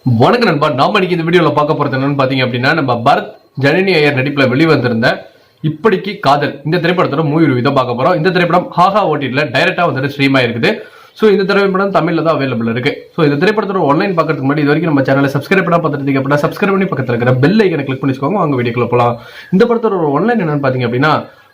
வணக்கம் நண்பா. நாம இன்னைக்கு இந்த வீடியோல பார்க்க போறது என்னன்னு பாத்தீங்க அப்படின்னா, நம்ம பரத் ஜனனி ஐயர் நடிப்புல வெளிவந்திருந்த இப்படிக்கு காதல் இந்த திரைப்படத்தோட மூவி ரிவ்யூ தான் பார்க்க போறோம். இந்த திரைப்படம் ஹாஹா ஓடிடில டைரக்டா வந்துட்டு ஸ்ட்ரீம் ஆயிருக்குது. ஸோ இந்த திரைப்படம் தமிழ்ல தான் அவைலபிள் இருக்கு. ஸோ இந்த திரைப்படத்தோட ஆன்லைன் பார்க்கறதுக்கு முன்னாடி இது வரைக்கும் நம்ம சேனலை சப்ஸ்கிரைப் பண்ணா பார்த்துருந்தீங்க அப்படின்னா சப்ஸ்கிரைப் பண்ணி பக்கத்தில் இருக்கிற பெல் ஐக்கனை கிளிக் பண்ணிக்கோங்க. அவங்க வீடியோக்குள்ள போகலாம். இந்த படத்தோட ஆன்லைன் என்னன்னு பாத்தீங்க அப்படின்னா,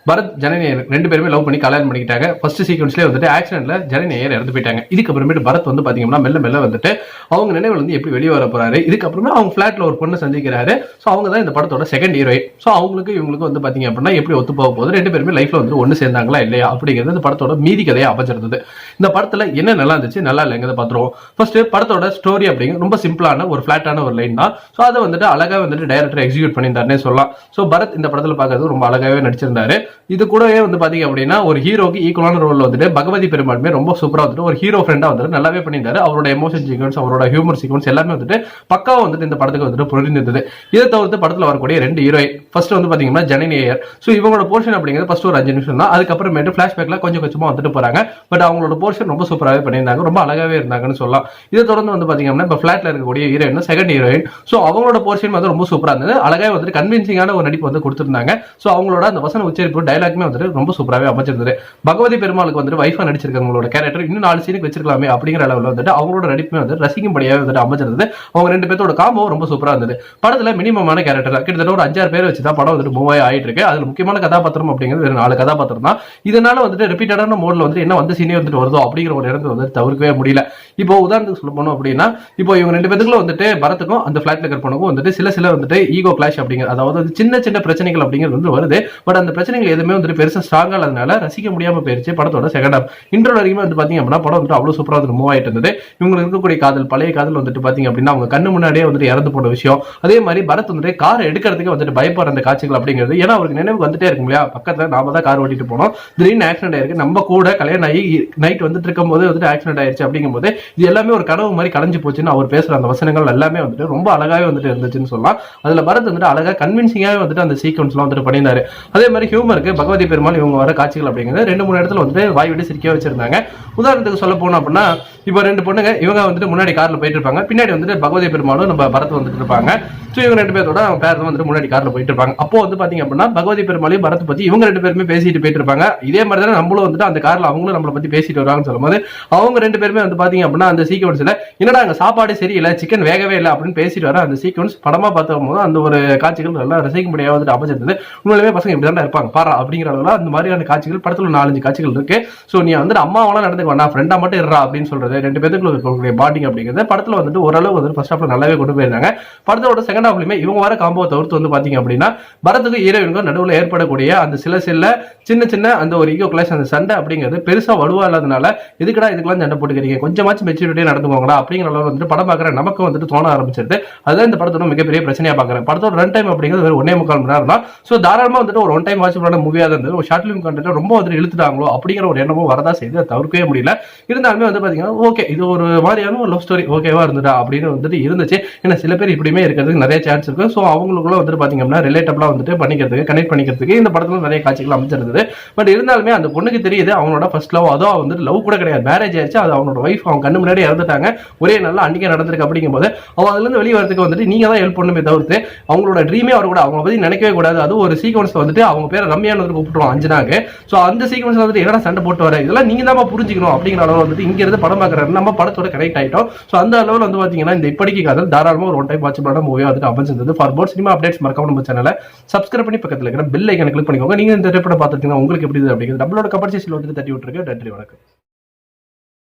பரத் ஜனனி ரெண்டு பேருமே லவ் பண்ணி கல்யாணம் பண்ணிக்கிட்டாங்க. ஃபர்ஸ்ட் சீக்வன்ஸ்லேயே வந்துட்டு ஆக்சிடென்ட்ல ஜனனி இறந்து போயிட்டாங்க. இதுக்கப்புறமேட்டு பரத் வந்து பாத்தீங்கன்னா மெல்ல வந்துட்டு அவங்க நினைவுல இருந்து எப்படி வெளியே வர போறாரு. இதுக்கப்புறமே அவங்க ஃபிளாட்ல ஒரு பொண்ணை சந்திக்கிறாரு. ஸோ அவங்க தான் இந்த படத்தோட செகண்ட் ஹீரோயின். ஸோ அவங்களுக்கு இவங்களுக்கு வந்து பாத்தீங்க அப்படின்னா எப்படி ஒத்து போக போகுது, ரெண்டு பேருமே லைஃப்ல வந்து ஒன்று சேர்ந்தாங்களா இல்லையா அப்படிங்கிறது இந்த படத்தோட மீதி கதையை அமைச்சிருந்தது. இந்த படத்துல என்ன நல்லா இருந்துச்சு நல்லா இல்லைங்கிறத பாத்துருவோம். ஃபர்ஸ்ட் படத்தோட ஸ்டோரி அப்படிங்கிற ரொம்ப சிம்பிளான ஒரு ஃபிளாட்டான ஒரு லைன் தான். ஸோ அதை வந்துட்டு அழகா வந்துட்டு டைரக்டர் எக்ஸிக்யூட் பண்ணியிருந்தாருன்னே சொல்லலாம். ஸோ பரத் இந்த படத்துல பார்க்கறது ரொம்ப அழகாவே நடிச்சிருந்தாரு. இது கூடவே வந்து பாத்தீங்க அப்படின்னா ஒரு ஹீரோக்கு ஈக்குவலான ரோல் வந்துட்டு பகவதி பெருமாளுமே ரொம்ப சூப்பரா வந்துட்டு ஒரு ஹீரோ ஃப்ரெண்டா வந்துட்டு நல்லாவே பண்ணியிருந்தாரு. அவரோட எமோஷன் சீக்வன்ஸ், அவரோட ஹியூமர் சீக்வன்ஸ் எல்லாமே வந்துட்டு பக்காவா வந்துட்டு இந்த படத்துக்கு வந்துட்டு புரிஞ்சிருந்தது. இதை தவிர்த்து படத்துல வரக்கூடிய ரெண்டு ஹீரோயின், ஃபர்ஸ்ட் வந்து பாத்தீங்கன்னா ஜனனி ஐயர். ஸோ இவங்களோட போர்ஷன் அப்படிங்கிறது ஃபர்ஸ்ட் ஒரு 5 நிமிஷம் தான். அதுக்கப்புறமேட்டு பிளாஷ்பேக்ல கொஞ்சம் கொஞ்சமா வந்துட்டு போறாங்க. பட் அவங்களோட போர்ஷன் ரொம்ப சூப்பராகவே பண்ணியிருந்தாங்க, ரொம்ப அழகாவே இருந்தாங்கன்னு சொல்லலாம். இதை தொடர்ந்து வந்து பாத்தீங்கன்னா இப்போ பிளாட்ல இருக்கக்கூடிய ஹீரோயின் செகண்ட் ஹீரோயின். ஸோ அவங்களோட போர்ஷன் வந்து ரொம்ப சூப்பரா இருந்தது. அழகாவே வந்துட்டு கன்வின்சிங்கான ஒரு நடிப்பு வந்து கொடுத்திருந்தாங்க. ஸோ அவங்களோட அந்த வசன உச்சரிப்பு டைலாக்மே வந்துட்டு ரொம்ப சூப்பராகவே அமைச்சிருந்தது. பகவதி பெருமாளுக்கு வந்துட்டு வைஃபா நடிச்சிருக்கவங்களோட கேரக்டர் இன்னும் 4 சீனுக்கு வச்சிருக்கலாமே அப்படிங்கிற அளவில் வந்துட்டு அவங்களோட நடிப்புமே வந்து ரசிக்கும்படியாவே வந்துட்டு அமைச்சிருந்தது. அவங்க ரெண்டு பேரோட காம்போ ரொம்ப சூப்பரா இருந்தது. படத்துல மினிமமான கேரக்டர் கிட்டத்தட்ட ஒரு 5-6 பேர் வச்சுதான் படம் வந்துட்டு மூவ் ஆயிட்டு இருக்கு. அதுல முக்கியமான கதாபாத்திரம் அப்படிங்கிறது ஒரு 4 கதாபாத்திரம் தான். இதனால வந்துட்டு ரிப்பீட்டடான மோட்ல வந்து என்ன வந்து சீனே வந்துட்டு வருதோ அப்படிங்கிற ஒரு இடத்துல வந்து தவிர்க்கவே முடியல. இப்போ உதாரணத்துக்கு சொல்ல போனோம் அப்படின்னா, இப்போ இவங்க ரெண்டு பேருக்குள்ள வந்துட்டு பரத்துக்கும் அந்த பிளாட்ல இருக்கிறவங்களுக்கும் வந்துட்டு சில வந்துட்டு ஈகோ கிளாஷ் அப்படிங்கிற, அதாவது சின்ன பிரச்சனைகள் அப்படிங்கிறது வந்து வருது. பட் அந்த பிரச்சனைகள் எதுவுமே வந்துட்டு பெருசா ஸ்ட்ராங்கா இல்லாதனால ரசிக்க முடியாம போயிருச்சு படத்தோட செகண்ட் ஹாஃப். இன்ட்ரோ வரைக்கும் வந்து பாத்தீங்க அப்படின்னா படம் வந்துட்டு அவ்வளவு சூப்பரா வந்து மூவ் ஆயிட்டு இருந்தது. இவங்களுக்கு இருக்கக்கூடிய காதல், பழைய காதல் வந்துட்டு பாத்தீங்க அப்படின்னா அவங்க கண்ணு முன்னாடியே வந்துட்டு இறந்து போன விஷயம். அதே மாதிரி பரத் வந்துட்டு கார் எடுக்கிறதுக்கு வந்துட்டு பயப்படுற அந்த காட்சிகள் அப்படிங்கிறது, ஏன்னா அவருக்கு நினைவு வந்துட்டே இருக்கும் இல்லையா, பக்கத்துல நாம தான் கார் ஓட்டிட்டு போனோம், திடீர்னு ஆக்சிடென்ட் ஆயிருக்கு, நம்ம கூட கல்யாணம் ஆகி நைட் வந்துட்டு இருக்கும் போது வந்துட்டு ஆக்சிடென்ட் ஆயிருச்சு அப்படிங்கும் போது இது எல்லாமே ஒரு கனவு மாதிரி கலைஞ்சு போச்சுன்னு அவர் பேசுற அந்த வசனங்கள் எல்லாமே வந்துட்டு ரொம்ப அழகாவே வந்துட்டு இருந்துச்சுன்னு சொல்லலாம். அதுல பரத் வந்துட்டு அழகா கன்வின்சிங்காவே வந்துட்டு அந்த சீக்வன்ஸ் எல்லாம் வந்துட்டு பண்ணியிருந்தாரு. அதே மாதிரி ஹியூமருக்கு பகவதி பெருமாள் இவங்க வர காட்சிகள் அப்படிங்கிறது 2-3 இடத்துல வந்துட்டு வாய் விட்டு சிரிக்க வச்சிருந்தாங்க. உதாரணத்துக்கு சொல்ல போனோம் அப்படின்னா, இப்போ 2 பொண்ணுங்க இவங்க வந்துட்டு முன்னாடி கார்ல போயிட்டு இருப்பாங்க, பின்னாடி வந்துட்டு பகவதி பெருமாளும் நம்ம பரத் வந்துட்டு இருப்பாங்க. ஸோ இவங்க 2 பேரோட பேர் வந்துட்டு முன்னாடி கார்ல போயிட்டு இருப்பாங்க. அப்போ வந்து பாத்தீங்க அப்படின்னா பகவதி பெருமாளையும் பரத் பத்தி இவங்க 2 பேருமே பேசிட்டு போயிட்டு இருப்பாங்க. இதே மாதிரி தான் நம்மளும் வந்துட்டு அந்த கார்ல அவங்களும் நம்மளை பத்தி பேசிட்டு வருவாங்கன்னு சொல்லும்போது அவங்க 2 பேருமே வந்து பாத்தீங்க அப்படின்னா அந்த சீக்வன்ஸ்ல என்னடா அங்க சாப்பாடு சரியில்லை, சிக்கன் வேகவே இல்லை அப்படின்னு பேசிட்டு வர அந்த சீக்வன்ஸ் படமா பார்த்தும் போது அந்த ஒரு காட்சிகள் நல்லா ரசிக்க முடியாத வந்துட்டு அமைச்சிருந்தது. உண்மையிலுமே பசங்க இப்படிதான் இருப்பாங்க பாரா அப்படிங்கிற அளவுல அந்த மாதிரியான காட்சிகள் படத்துல 4-5 காட்சிகள் இருக்கு. ஸோ நீ வந்துட்டு அம்மாவெல்லாம் நடந்துக்க வேண்டாம், ஃப்ரெண்டா மட்டும் இருறா அப்படின்னு சொல்றது 2 பேருக்குள்ள இருக்கக்கூடிய பாண்டிங் அப்படிங்கிறது படத்துல வந்துட்டு ஓரளவு வந்து ஃபர்ஸ்ட் ஹாஃப்ல நல்லாவே கொண்டு போயிருந்தாங்க. படத்தோட செகண்ட் ஹாஃப்லயுமே இவங்க வர காம்போ தவிர்த்து வந்து பாத்தீங்க அப்படின்னா பரத்துக்கு ஹீரோயினுக்கும் நடுவில் ஏற்படக்கூடிய அந்த சில சின்ன அந்த ஒரு ஈகோ கிளாஷ், அந்த சண்டை அப்படிங்கிறது பெருசா வலுவா இல்லாதனால எதுக்கடா இதுக்கெல்லாம் சண்டை போட்டுக்கிறீங்க, கொஞ்சமாச்சும் மெச்சூரிட்டியா நடந்துக்கோங்களா அப்படிங்கிற அளவு வந்துட்டு படம் பார்க்குற நமக்கு வந்துட்டு தோண ஆரம்பிச்சிருது. அதுதான் இந்த படத்தோட மிகப்பெரிய பிரச்சனையா பாக்குறேன். படத்தோட ரன் டைம் அப்படிங்கிறது ஒரு 1.25 மணி நேரம் தான். ஸோ தாராளமா வந்துட்டு ஒரு 1 டைம் வாட்ச் பண்ண மூவியா இருந்தது. ஒரு ஷார்ட் ஃபிலிம் கண்டென்ட் ரொம்ப வந்துட்டு இழுத்துட்டாங்களோ அப்படிங்கிற ஒரு எண்ணமும் வரதா செய்து அதை தவிர்க்கவே முடியல. இருந்தாலுமே வந்து பாத்தீங்கன்னா ஓகே இது ஒரு மாதிரியான ஒரு லவ் ஸ்டோரி ஓகேவா இருந்துட்டா அப்படின்னு வந்துட்டு இருந்துச்சு. ஏன்னா சில பேர் இப்படியுமே இருக்கிறதுக்கு நிறைய சான்ஸ் இருக்கு. ஸோ அவங்களுக்குள்ள வந்துட்டு பாத்தீங்க அப்படின்னா ரிலேட்டபிளா வந்துட்டு பண்ணிக்கிறதுக்கு கனெக்ட் பண்ணிக்கிறதுக்கு இந்த படத்துல நிறைய காட்சிகள் அமைச்சிருந்தது. பட் இருந்தாலுமே அந்த பொண்ணுக்கு தெரியுது அவனோட ஃபர்ஸ்ட் லவ், அதோ வந்துட்டு லவ் கூட கிடையாது, மேரேஜ் ஆயிடுச்சு, அது அவனோட வைஃப் அவங்க கண்ணு முன்னாடி இறந்துட்டாங்க, ஒரே நல்லா அன்னைக்கே நடந்திருக்கு அப்படிங்கும் போது அவ அதுல இருந்து வெளியே வரதுக்கு வந்துட்டு நீங்க தான் ஹெல்ப் பண்ணுமே தவிர்த்து அவங்களோட ட்ரீமே அவர் கூட அவங்க பத்தி நினைக்கவே கூடாது. அது ஒரு சீக்வன்ஸ் வந்துட்டு அவங்க பேரை ரம்யான்னு வந்து கூப்பிட்டுருவோம் அஞ்சனாக்கு. ஸோ அந்த சீக்வன்ஸ் வந்துட்டு என்னடா சண்டை போட்டு வர, இதெல்லாம் நீங்க தான் புரிஞ்சுக்கணும் அப்படிங்கிற அளவு வந்துட்டு இங்க இருந்து படம் பார்க்கறாரு நம்ம படத்தோட கனெக்ட் ஆயிட்டோம். ஸோ அந்த அளவில் வந்து பாத்தீங்கன்னா இந்த இப்படிக்கு காதல் தாராளமா ஒரு 1 டைம் வாட்ச் பண்ண மூவியா வந்துட்டு அமைச்சிருந்தது. ஃபார் மோர் சினிமா அப்டேட்ஸ் மறக்காம நம்ம சேனலை சப்ஸ்கிரைப் பண்ணி பக்கத்தில் இருக்கிற பெல் ஐக்கனை கிளிக் பண்ணிக்கோங்க. நீங்க இந்த திரைப்படம் பார்த்துட்டீங்கன்னா உங்களுக்கு எப்படி அப்படிங்கிறது நம்மளோட கமெண்ட் செக்ஷன்ல வந்து தட்டி விட்டுருக்கு. நன்றி, வணக்கம்.